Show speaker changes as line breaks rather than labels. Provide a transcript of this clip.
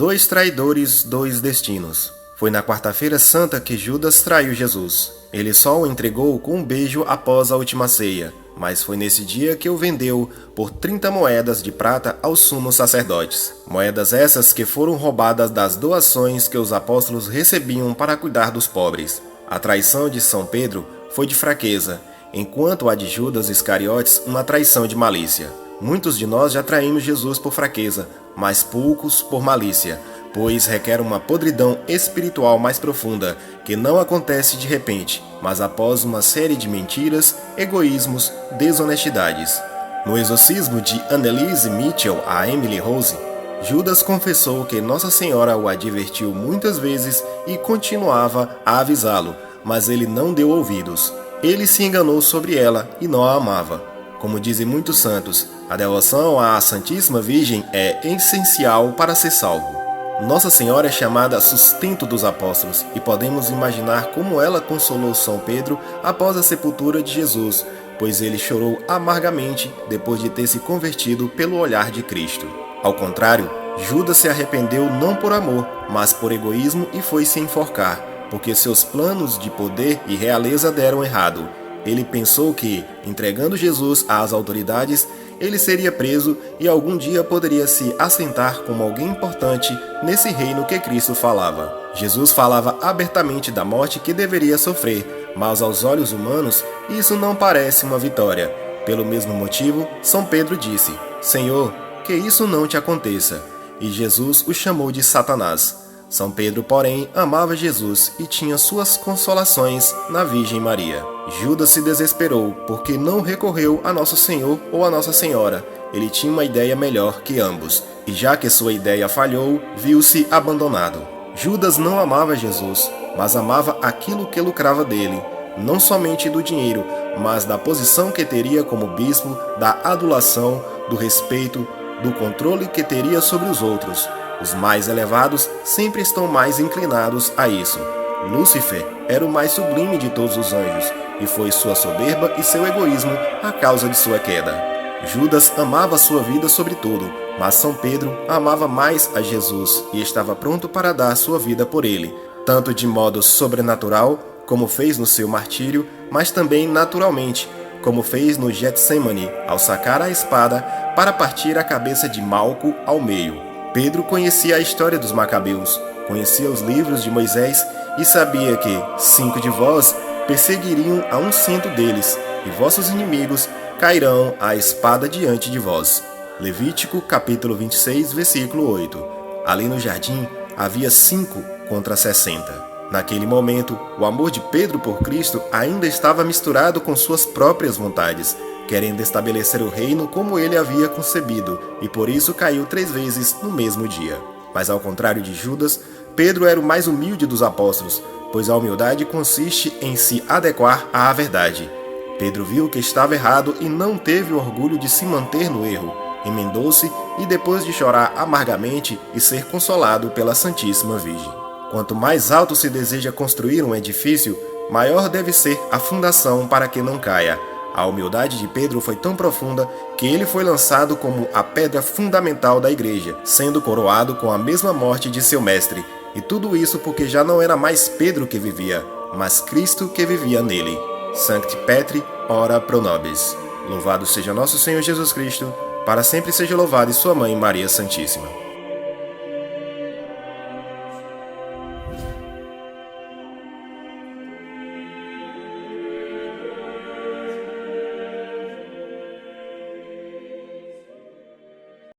Dois traidores, dois destinos. Foi na quarta-feira santa que Judas traiu Jesus. Ele só o entregou com um beijo após a última ceia, mas foi nesse dia que o vendeu por 30 moedas de prata aos sumos sacerdotes. Moedas essas que foram roubadas das doações que os apóstolos recebiam para cuidar dos pobres. A traição de São Pedro foi de fraqueza, enquanto a de Judas Iscariotes uma traição de malícia. Muitos de nós já traímos Jesus por fraqueza, mas poucos por malícia, pois requer uma podridão espiritual mais profunda, que não acontece de repente, mas após uma série de mentiras, egoísmos, desonestidades. No exorcismo de Anneliese Mitchell a Emily Rose, Judas confessou que Nossa Senhora o advertiu muitas vezes e continuava a avisá-lo, mas ele não deu ouvidos. Ele se enganou sobre ela e não a amava. Como dizem muitos santos, a devoção à Santíssima Virgem é essencial para ser salvo. Nossa Senhora é chamada sustento dos apóstolos e podemos imaginar como ela consolou São Pedro após a sepultura de Jesus, pois ele chorou amargamente depois de ter se convertido pelo olhar de Cristo. Ao contrário, Judas se arrependeu não por amor, mas por egoísmo e foi se enforcar, porque seus planos de poder e realeza deram errado. Ele pensou que, entregando Jesus às autoridades, ele seria preso e algum dia poderia se assentar como alguém importante nesse reino que Cristo falava. Jesus falava abertamente da morte que deveria sofrer, mas aos olhos humanos isso não parece uma vitória. Pelo mesmo motivo, São Pedro disse: Senhor, que isso não te aconteça. E Jesus o chamou de Satanás. São Pedro, porém, amava Jesus e tinha suas consolações na Virgem Maria. Judas se desesperou porque não recorreu a Nosso Senhor ou a Nossa Senhora. Ele tinha uma ideia melhor que ambos, e já que sua ideia falhou, viu-se abandonado. Judas não amava Jesus, mas amava aquilo que lucrava dele, não somente do dinheiro, mas da posição que teria como bispo, da adulação, do respeito, do controle que teria sobre os outros. Os mais elevados sempre estão mais inclinados a isso. Lúcifer era o mais sublime de todos os anjos, e foi sua soberba e seu egoísmo a causa de sua queda. Judas amava sua vida sobre tudo, mas São Pedro amava mais a Jesus e estava pronto para dar sua vida por ele, tanto de modo sobrenatural, como fez no seu martírio, mas também naturalmente, como fez no Getsemane, ao sacar a espada para partir a cabeça de Malco ao meio. Pedro conhecia a história dos Macabeus, conhecia os livros de Moisés e sabia que 5 de vós perseguiriam a 100 deles, e vossos inimigos cairão à espada diante de vós. Levítico capítulo 26, versículo 8. Ali no jardim havia 5 contra 60. Naquele momento, o amor de Pedro por Cristo ainda estava misturado com suas próprias vontades, querendo estabelecer o reino como ele havia concebido, e por isso caiu 3 vezes no mesmo dia. Mas ao contrário de Judas, Pedro era o mais humilde dos apóstolos, pois a humildade consiste em se adequar à verdade. Pedro viu que estava errado e não teve o orgulho de se manter no erro. Emendou-se e depois de chorar amargamente e ser consolado pela Santíssima Virgem. Quanto mais alto se deseja construir um edifício, maior deve ser a fundação para que não caia. A humildade de Pedro foi tão profunda que ele foi lançado como a pedra fundamental da igreja, sendo coroado com a mesma morte de seu mestre. E tudo isso porque já não era mais Pedro que vivia, mas Cristo que vivia nele. Sancti Petri, ora pro nobis. Louvado seja nosso Senhor Jesus Cristo, para sempre seja louvado e sua Mãe Maria Santíssima.